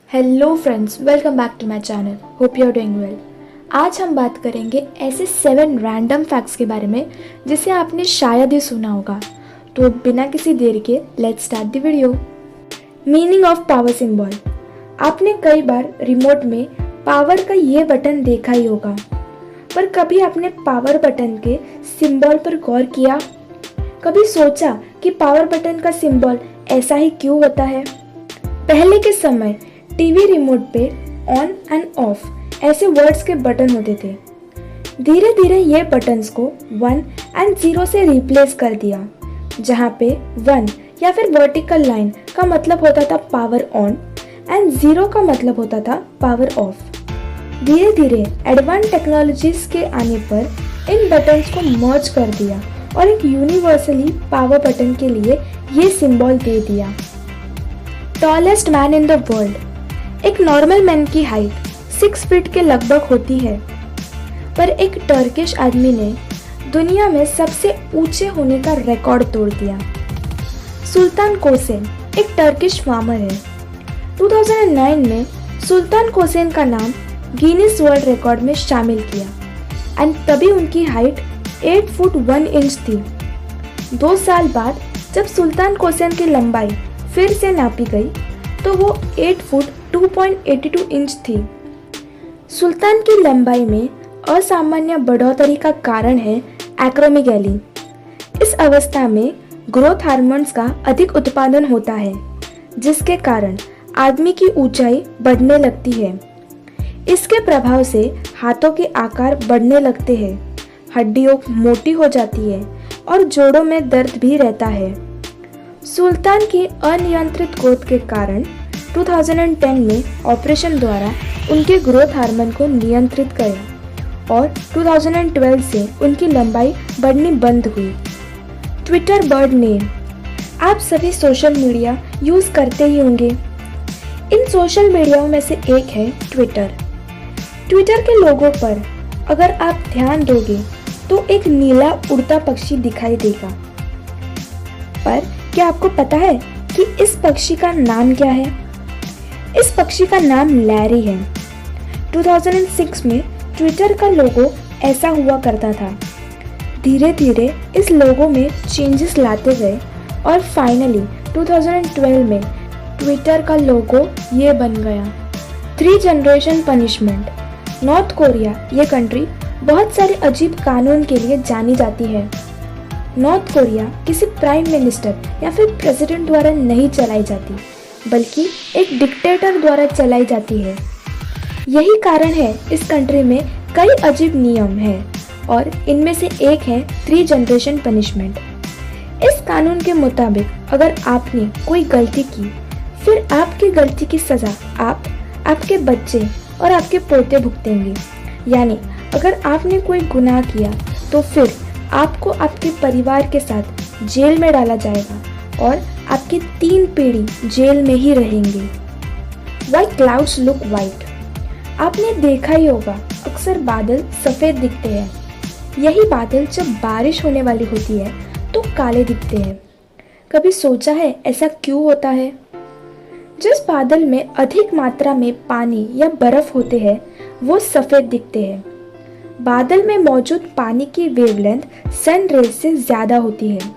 Hello friends, welcome back to my channel. Hope you are doing well. आज हम बात करेंगे ऐसे 7 रैंडम फैक्ट्स के बारे में जिसे आपने शायद ही सुना होगा। तो बिना किसी देर के let's start the video. Meaning of power symbol. आपने कई बार रिमोट में पावर का ये बटन देखा ही होगा, पर कभी आपने पावर बटन के सिंबल पर गौर किया? कभी सोचा कि पावर बटन का सिंबल ऐसा ही क्यों होता है? पहले के समय टीवी रिमोट पे ऑन एंड ऑफ ऐसे वर्ड्स के बटन होते थे। धीरे धीरे ये बटन्स को 1 एंड 0 से रिप्लेस कर दिया, जहाँ पे 1 या फिर वर्टिकल लाइन का मतलब होता था पावर ऑन एंड 0 का मतलब होता था पावर ऑफ। धीरे धीरे एडवांस टेक्नोलॉजीज के आने पर इन बटन्स को मर्ज कर दिया और एक यूनिवर्सली पावर बटन के लिए ये सिंबल दे दिया। Tallest man in the world. एक नॉर्मल मैन की हाइट 6 फीट के लगभग होती है, पर एक टर्किश आदमी ने दुनिया में सबसे ऊंचे होने का रिकॉर्ड तोड़ दिया। सुल्तान कोसेन एक टर्किश फार्मर है। 2009 में सुल्तान कोसेन का नाम गिनीज वर्ल्ड रिकॉर्ड में शामिल किया एंड तभी उनकी हाइट 8 फुट 1 इंच थी। 2 साल बाद जब सुल्तान कोसेन की लंबाई फिर से नापी गई तो वो 8 फुट 2.82 इंच थी। सुल्तान की लंबाई में असामान्य बढ़ोतरी का कारण है एक्रोमीगैली। इस अवस्था में ग्रोथ हार्मोन्स का अधिक उत्पादन होता है, जिसके कारण आदमी की ऊंचाई बढ़ने लगती है। इसके प्रभाव से हाथों के आकार बढ़ने लगते हैं, हड्डियां मोटी हो जाती है और जोड़ों में दर्द भी रहता है। सुल्तान की अनियंत्रित ग्रोथ के कारण 2010 में ऑपरेशन द्वारा उनके ग्रोथ हार्मोन को नियंत्रित किया और 2012 से उनकी लंबाई बढ़नी बंद हुई। Twitter bird name. आप सभी सोशल मीडिया यूज़ करते ही होंगे। इन सोशल मीडिया में से एक है ट्विटर। ट्विटर के लोगों पर अगर आप ध्यान दोगे तो एक नीला उड़ता पक्षी दिखाई देगा, पर क्या आपको पता है कि इस पक्षी का नाम क्या है? इस पक्षी का नाम लैरी है। 2006 में ट्विटर का लोगो ऐसा हुआ करता था। धीरे धीरे इस लोगो में चेंजेस लाते गए और फाइनली 2012 में ट्विटर का लोगो ये बन गया। 3 जनरेशन पनिशमेंट। नॉर्थ कोरिया ये कंट्री बहुत सारे अजीब कानून के लिए जानी जाती है। नॉर्थ कोरिया किसी प्राइम मिनिस्टर या फिर प्रेसिडेंट द्वारा नहीं चलाई जाती, बल्कि एक डिक्टेटर द्वारा चलाई जाती है। यही कारण है इस कंट्री में कई अजीब नियम हैं और इनमें से एक है 3 जनरेशन पनिशमेंट। इस कानून के मुताबिक अगर आपने कोई गलती की, फिर आपकी गलती की सज़ा आप, आपके बच्चे और आपके पोते भुगतेंगे। यानी अगर आपने कोई गुनाह किया तो फिर आपको आपके परिवार के साथ जेल में डाला जाएगा और आपकी 3 पीढ़ी जेल में ही रहेंगे। Why clouds look white? आपने देखा ही होगा, अक्सर बादल सफ़ेद दिखते हैं। यही बादल जब बारिश होने वाली होती है तो काले दिखते हैं। कभी सोचा है ऐसा क्यों होता है? जिस बादल में अधिक मात्रा में पानी या बर्फ होते हैं वो सफ़ेद दिखते हैं। बादल में मौजूद पानी की वेवलेंथ सन रेज से ज़्यादा होती है।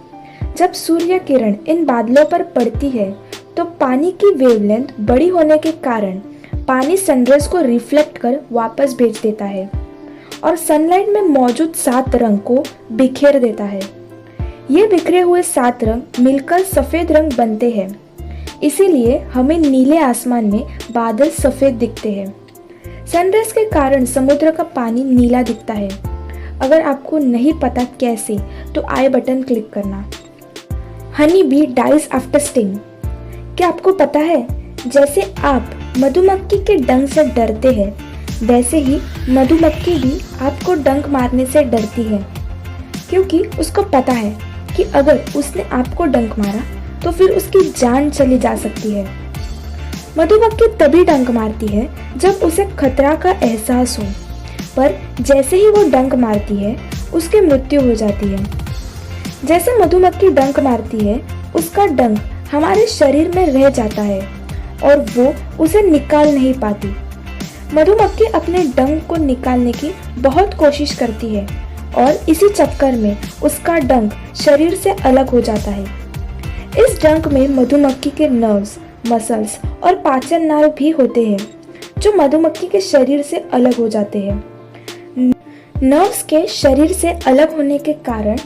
जब सूर्य किरण इन बादलों पर पड़ती है तो पानी की वेवलेंथ बड़ी होने के कारण पानी सनरेज को रिफ्लेक्ट कर वापस भेज देता है और सनलाइट में मौजूद 7 रंग को बिखेर देता है। ये बिखरे हुए 7 रंग मिलकर सफ़ेद रंग बनते हैं। इसीलिए हमें नीले आसमान में बादल सफ़ेद दिखते हैं। सनराइज के कारण समुद्र का पानी नीला दिखता है। अगर आपको नहीं पता कैसे, तो आई बटन क्लिक करना। Honey bee dies after sting. क्या आपको पता है, जैसे आप मधुमक्खी के डंक से डरते हैं, वैसे ही मधुमक्खी भी आपको डंक मारने से डरती है, क्योंकि उसको पता है कि अगर उसने आपको डंक मारा तो फिर उसकी जान चली जा सकती है। मधुमक्खी तभी डंक मारती है जब उसे खतरा का एहसास हो, पर जैसे ही वो डंक मारती है उसकी मृत्यु हो जाती है। जैसे मधुमक्खी डंक मारती है, उसका डंक हमारे शरीर में रह जाता है और वो उसे निकाल नहीं पाती। मधुमक्खी अपने डंक को निकालने की बहुत कोशिश करती है और इसी चक्कर में उसका डंक शरीर से अलग हो जाता है। इस डंक में मधुमक्खी के नर्व्स, मसल्स और पाचन नाल भी होते हैं जो मधुमक्खी के शरीर से अलग हो जाते हैं। नर्व्स के शरीर से अलग होने के कारण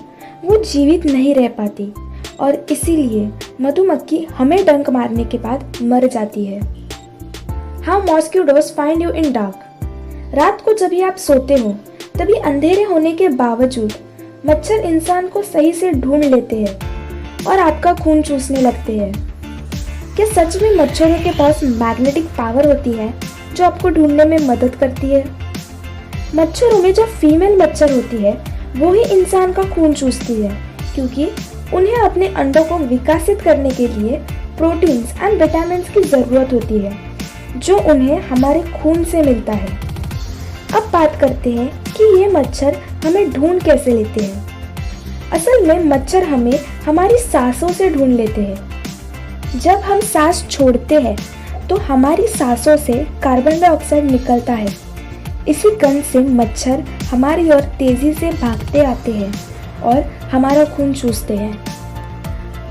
वो जीवित नहीं रह पाती और इसीलिए मधुमक्खी हमें डंक मारने के बाद मर जाती है। How mosquitoes find you in dark. रात को जब भी आप सोते हो तभी अंधेरे होने के बावजूद मच्छर इंसान को सही से ढूंढ लेते हैं और आपका खून चूसने लगते हैं। क्या सच में मच्छरों के पास मैग्नेटिक पावर होती है जो आपको ढूंढने में मदद करती है? मच्छरों में जो फीमेल मच्छर होती है वो ही इंसान का खून चूसती है, क्योंकि उन्हें अपने अंडों को विकसित करने के लिए प्रोटीन्स एंड विटामिन्स की ज़रूरत होती है जो उन्हें हमारे खून से मिलता है। अब बात करते हैं कि ये मच्छर हमें ढूंढ कैसे लेते हैं। असल में मच्छर हमें हमारी सांसों से ढूंढ लेते हैं। जब हम सांस छोड़ते हैं तो हमारी सांसों से कार्बन डाइऑक्साइड निकलता है। इसी गंध से मच्छर हमारी ओर तेजी से भागते आते हैं और हमारा खून चूसते हैं।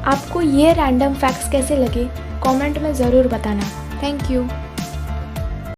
आपको ये रैंडम फैक्ट्स कैसे लगे कमेंट में ज़रूर बताना। Thank you.